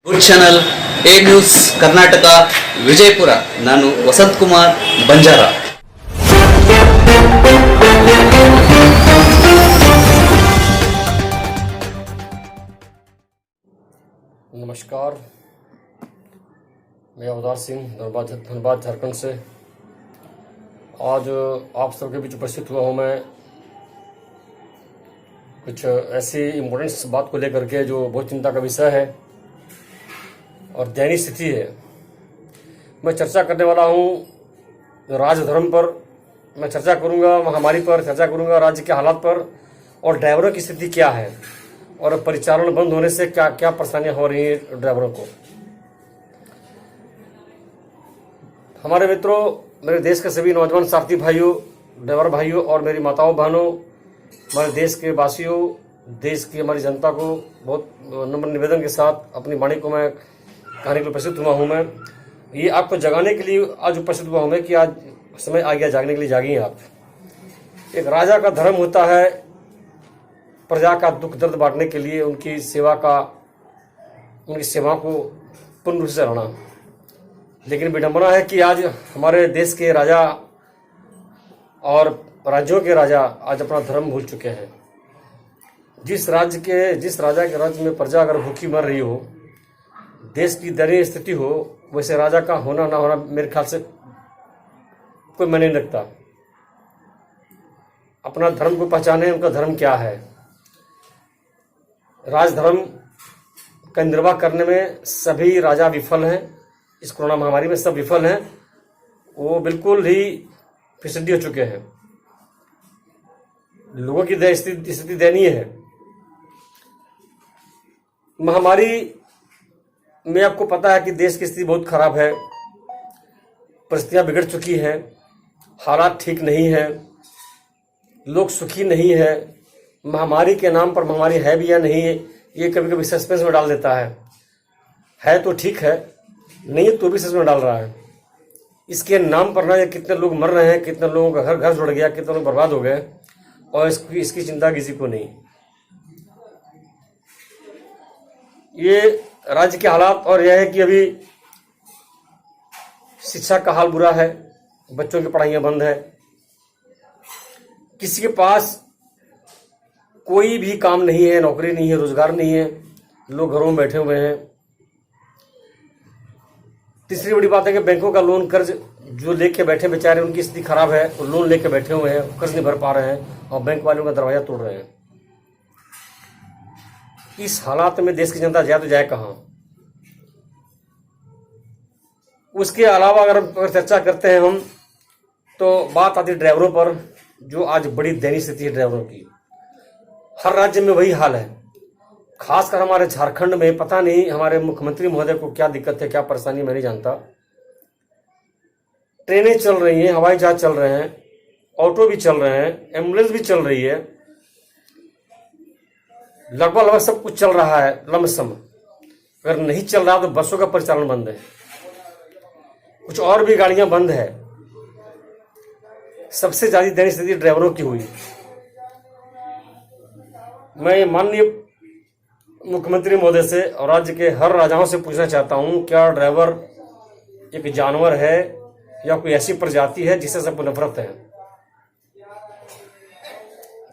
Good channel A news Karnataka Vijayapura. ನಾನು ವಸಂತ್ ಕುಮಾರ್ ಬಂಜಾರ. नमस्कार, मैं अवतार सिंह धनबाद झारखंड से आज आप सबके बीच उपस्थित हुआ हूँ। मैं कुछ ऐसी इम्पोर्टेंट बात को लेकर के जो बहुत चिंता का विषय है और दयनीय स्थिति है। मैं चर्चा करने वाला हूँ राजधर्म पर, मैं चर्चा करूँगा महामारी पर, चर्चा करूँगा राज्य के हालात पर और ड्राइवरों की स्थिति क्या है और परिचालन बंद होने से क्या क्या परेशानियां हो रही हैं ड्राइवरों को। हमारे मित्रों, मेरे देश के सभी नौजवान साथी भाइयों, ड्राइवर भाइयों और मेरी माताओं बहनों, हमारे देश के वासियों, देश की हमारी जनता को बहुत नम्र निवेदन के साथ अपनी वाणी को मैं कहने के लिए उपस्थित हुआ हूँ। मैं ये आपको जगाने के लिए आज उपस्थित हुआ हूँ मैं कि आज समय आ गया जागने के लिए। जागिए आप। एक राजा का धर्म होता है प्रजा का दुख दर्द बांटने के लिए उनकी सेवा को पूर्ण रूप से रहना। लेकिन विडंबना है कि आज हमारे देश के राजा और राज्यों के राजा आज अपना धर्म भूल चुके हैं। जिस राजा के राज्य में प्रजा अगर भूखी मर रही हो, देश की दयनीय स्थिति हो, वैसे राजा का होना ना होना मेरे ख्याल से कोई मायने नहीं रखता। अपना धर्म को पहचाने, उनका धर्म क्या है। राजधर्म का निर्वाह करने में सभी राजा विफल हैं। इस कोरोना महामारी में सब विफल हैं, वो बिल्कुल ही फिसड्डी हो चुके हैं। लोगों की स्थिति दयनीय है। महामारी में आपको पता है कि देश की स्थिति बहुत खराब है, परिस्थितियां बिगड़ चुकी हैं, हालात ठीक नहीं है, लोग सुखी नहीं है। महामारी के नाम पर महामारी है भी या नहीं है, ये कभी कभी सस्पेंस में डाल देता है तो ठीक है, नहीं तो भी सस्पेंस में डाल रहा है। इसके नाम पर ना कितने लोग मर रहे हैं, कितने लोगों का घर जुड़ गया, कितने लोग बर्बाद हो गए और इसकी चिंता किसी को नहीं। ये राज्य के हालात और यह है कि अभी शिक्षा का हाल बुरा है, बच्चों की पढ़ाइयाँ बंद है, किसी के पास कोई भी काम नहीं है, नौकरी नहीं है, रोजगार नहीं है, लोग घरों में बैठे हुए हैं। तीसरी बड़ी बात है कि बैंकों का लोन कर्ज जो लेके बैठे बेचारे, उनकी स्थिति खराब है, वो लोन लेके बैठे हुए हैं, कर्ज नहीं भर पा रहे हैं और बैंक वालों का दरवाजा तोड़ रहे हैं। इस हालात में देश की जनता जाए तो जाए कहाँ। उसके अलावा अगर चर्चा करते हैं हम तो बात आती है ड्राइवरों पर, जो आज बड़ी दयनीय स्थिति है ड्राइवरों की। हर राज्य में वही हाल है, खासकर हमारे झारखंड में। पता नहीं हमारे मुख्यमंत्री महोदय को क्या दिक्कत है, क्या परेशानी, मैं नहीं जानता। ट्रेनें चल रही हैं, हवाई जहाज चल रहे हैं, ऑटो भी चल रहे हैं, एम्बुलेंस भी चल रही है, लगभग सब कुछ चल रहा है लमसम। अगर नहीं चल रहा तो बसों का परिचालन बंद है, कुछ और भी गाड़ियां बंद है। सबसे ज्यादा दयनीय स्थिति ड्राइवरों की हुई। मैं माननीय मुख्यमंत्री महोदय से और राज्य के हर राजाओं से पूछना चाहता हूं, क्या ड्राइवर एक जानवर है या कोई ऐसी प्रजाति है जिससे सबको नफरत है?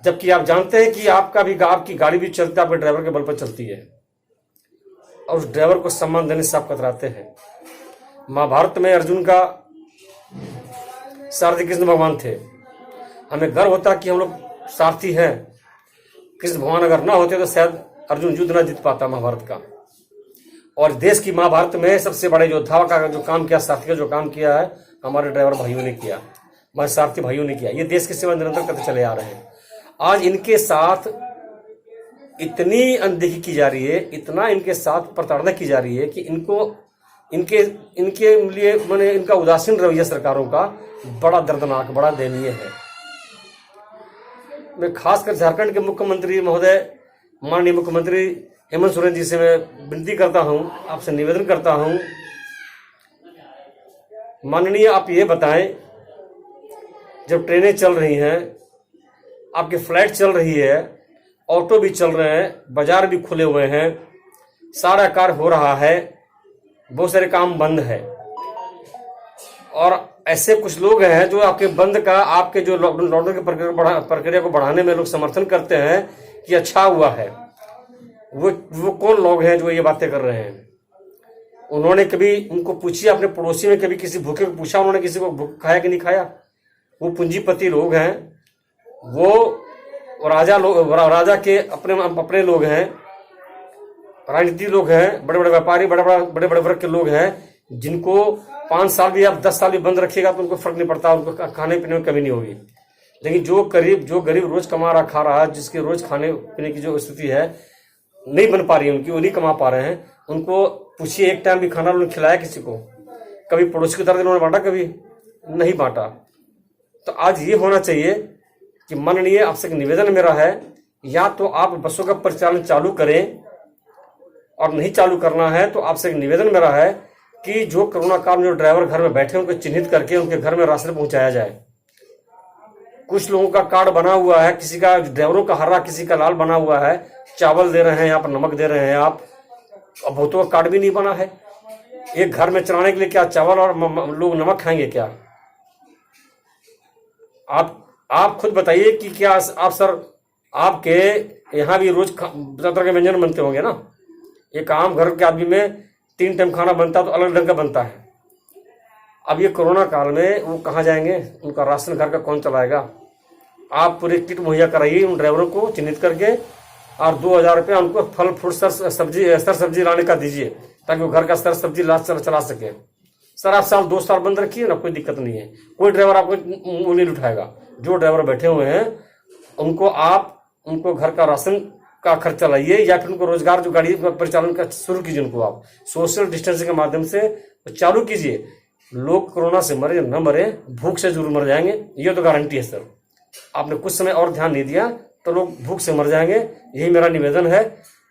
जबकि आप जानते हैं कि आपकी गाड़ी भी चलती है, आपके ड्राइवर के बल पर चलती है और उस ड्राइवर को सम्मान देने से आप कतराते हैं। महाभारत में अर्जुन का सारथी कृष्ण भगवान थे। हमें गर्व होता कि हम लोग सारथी हैं। कृष्ण भगवान अगर ना होते तो शायद अर्जुन युद्ध ना जीत पाता महाभारत का। और देश की महाभारत में सबसे बड़े योद्धा का जो काम किया, सारथी का जो काम किया है, हमारे ड्राइवर भाइयों ने किया, हमारे सारथी भाइयों ने किया। ये देश की सेवा निरंतर करते चले आ रहे हैं। आज इनके साथ इतनी अनदेखी की जा रही है, इतना इनके साथ प्रताड़ना की जा रही है कि इनके लिए मैंने इनका उदासीन रवैया सरकारों का बड़ा दर्दनाक, बड़ा दयनीय है। मैं खासकर झारखंड के मुख्यमंत्री महोदय, माननीय मुख्यमंत्री हेमंत सोरेन जी से मैं विनती करता हूं, आपसे निवेदन करता हूं, माननीय आप ये बताएं, जब ट्रेनें चल रही हैं, आपकी फ्लाइट चल रही है, ऑटो भी चल रहे हैं, बाजार भी खुले हुए हैं, सारा कार्य हो रहा है, बहुत सारे काम बंद है। और ऐसे कुछ लोग हैं जो आपके बंद का, आपके जो लॉकडाउन की प्रक्रिया को बढ़ाने में लोग समर्थन करते हैं कि अच्छा हुआ है। वो कौन लोग हैं जो ये बातें कर रहे हैं? उन्होंने कभी, उनको पूछिए, अपने पड़ोसी में कभी किसी भूखे को पूछा उन्होंने किसी को भूख खाया कि नहीं खाया? वो पूंजीपति लोग हैं, वो राजा के अपने लोग हैं, राजनीति लोग हैं, बड़े बड़े व्यापारी, बड़े बड़े वर्ग के लोग हैं, जिनको 5 साल भी आप 10 साल भी बंद रखिएगा तो उनको फर्क नहीं पड़ता, उनको खाने पीने में कमी नहीं होगी। लेकिन जो गरीब रोज कमा रहा, खा रहा है, जिसके रोज खाने पीने की जो स्थिति है नहीं बन पा रही है उनकी, वो नहीं कमा पा रहे हैं, उनको पूछिए एक टाइम भी खाना उन्होंने खिलाया किसी को? कभी पड़ोसी की तरह उन्होंने बांटा? कभी नहीं बांटा। तो आज ये होना चाहिए कि माननीय, आपसे एक निवेदन मेरा है, या तो आप बसों का परिचालन चालू करें, और नहीं चालू करना है तो आपसे एक निवेदन मेरा है कि जो कोरोना काल में जो ड्राइवर घर में बैठे उनको चिन्हित करके उनके घर में राशन पहुंचाया जाए। कुछ लोगों का कार्ड बना हुआ है, किसी का, ड्राइवरों का हरा, किसी का लाल बना हुआ है, चावल दे रहे हैं आप, नमक दे रहे हैं आप, अब बहुतों का कार्ड भी नहीं बना है। एक घर में चलाने के लिए क्या चावल और लोग नमक खाएंगे क्या? आप खुद बताइए कि क्या आप सर, आपके यहाँ भी रोज तरह के व्यंजन बनते होंगे ना? एक आम घर के आदमी में 3 टाइम खाना बनता है तो अलग ढंग का बनता है। अब ये कोरोना काल में वो कहाँ जाएंगे? उनका राशन घर का कौन चलाएगा? आप पूरे किट मुहैया कराइए उन ड्राइवरों को चिन्हित करके, और 2000 रुपया उनको फल फ्रूट सर सब्जी लाने का दीजिए, ताकि वो घर का सर सब्जी चला सके। सर आप 2 साल बंद रखिए ना, कोई दिक्कत नहीं है, कोई ड्राइवर आपको नहीं उठाएगा। जो ड्राइवर बैठे हुए हैं उनको घर का राशन का खर्चा लाइए, या फिर उनको रोजगार, जो गाड़ी परिचालन का शुरू कीजिए, उनको आप सोशल डिस्टेंसिंग के माध्यम से चालू कीजिए। लोग कोरोना से मरे न मरे, भूख से जरूर मर जाएंगे, ये तो गारंटी है सर। आपने कुछ समय और ध्यान नहीं दिया तो लोग भूख से मर जाएंगे, यही मेरा निवेदन है।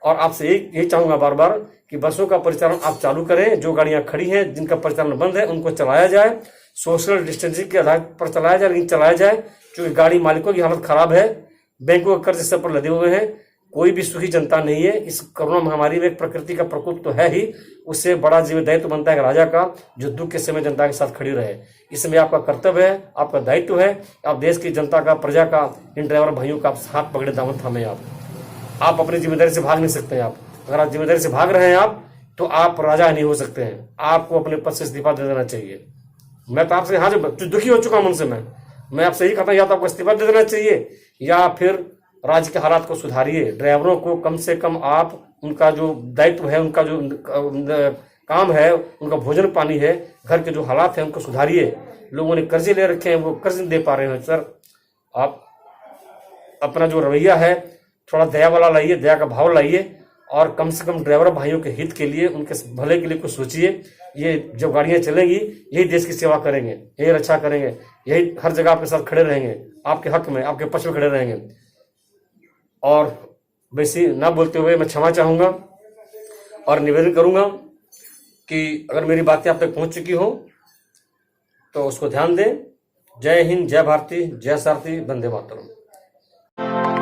और आपसे यही चाहूंगा बार बार कि बसों का परिचालन आप चालू करें, जो गाड़ियां खड़ी हैं जिनका परिचालन बंद है उनको चलाया जाए, सोशल डिस्टेंसिंग के आधार पर चलाया जाए, लेकिन चलाया जाए, क्योंकि गाड़ी मालिकों की हालत खराब है, बैंकों के कर्ज सब पर लदे हुए हैं, कोई भी सुखी जनता नहीं है। इस कोरोना महामारी में प्रकृति का प्रकोप तो है ही, उससे बड़ा दायित्व बनता है राजा का, जो दुख के समय जनता के साथ खड़ी रहे। इसमें आपका कर्तव्य है, आपका दायित्व है, आप देश की जनता का, प्रजा का, इन ड्राइवर भाइयों का हाथ पकड़े, दामन थामे। आप अपनी जिम्मेदारी से भाग नहीं सकते हैं। आप अगर आप जिम्मेदारी से भाग रहे हैं आप, तो आप राजा नहीं हो सकते हैं। आपको अपने पद से इस्तीफा दे देना चाहिए। मैं तो आपसे, हाँ, जो दुखी हो चुका हूं मन से, मैं आपसे यही कहता हूं, या तो आपको इस्तीफा दे देना चाहिए, या फिर राज्य के हालात को सुधारिए। ड्राइवरों को कम से कम आप, उनका जो दायित्व है, उनका जो काम है, उनका भोजन पानी है, घर के जो हालात हैं उनको सुधारिए। लोगों ने कर्जे ले रखे हैं, वो कर्ज नहीं दे पा रहे हैं। सर आप अपना जो रवैया है थोड़ा दया वाला लाइए, दया का भाव लाइए, और कम से कम ड्राइवर भाइयों के हित के लिए, उनके भले के लिए कुछ सोचिए। ये जो गाड़ियां चलेंगी, यही देश की सेवा करेंगे, यही रक्षा करेंगे, यही हर जगह आपके साथ खड़े रहेंगे, आपके हक में, आपके पक्ष में खड़े रहेंगे। और वैसे ना बोलते हुए मैं क्षमा चाहूंगा और निवेदन करूंगा कि अगर मेरी बातें आप तक पहुंच चुकी हो तो उसको ध्यान दें। जय हिंद, जय भारती, जय सारथी, वंदे मातरम।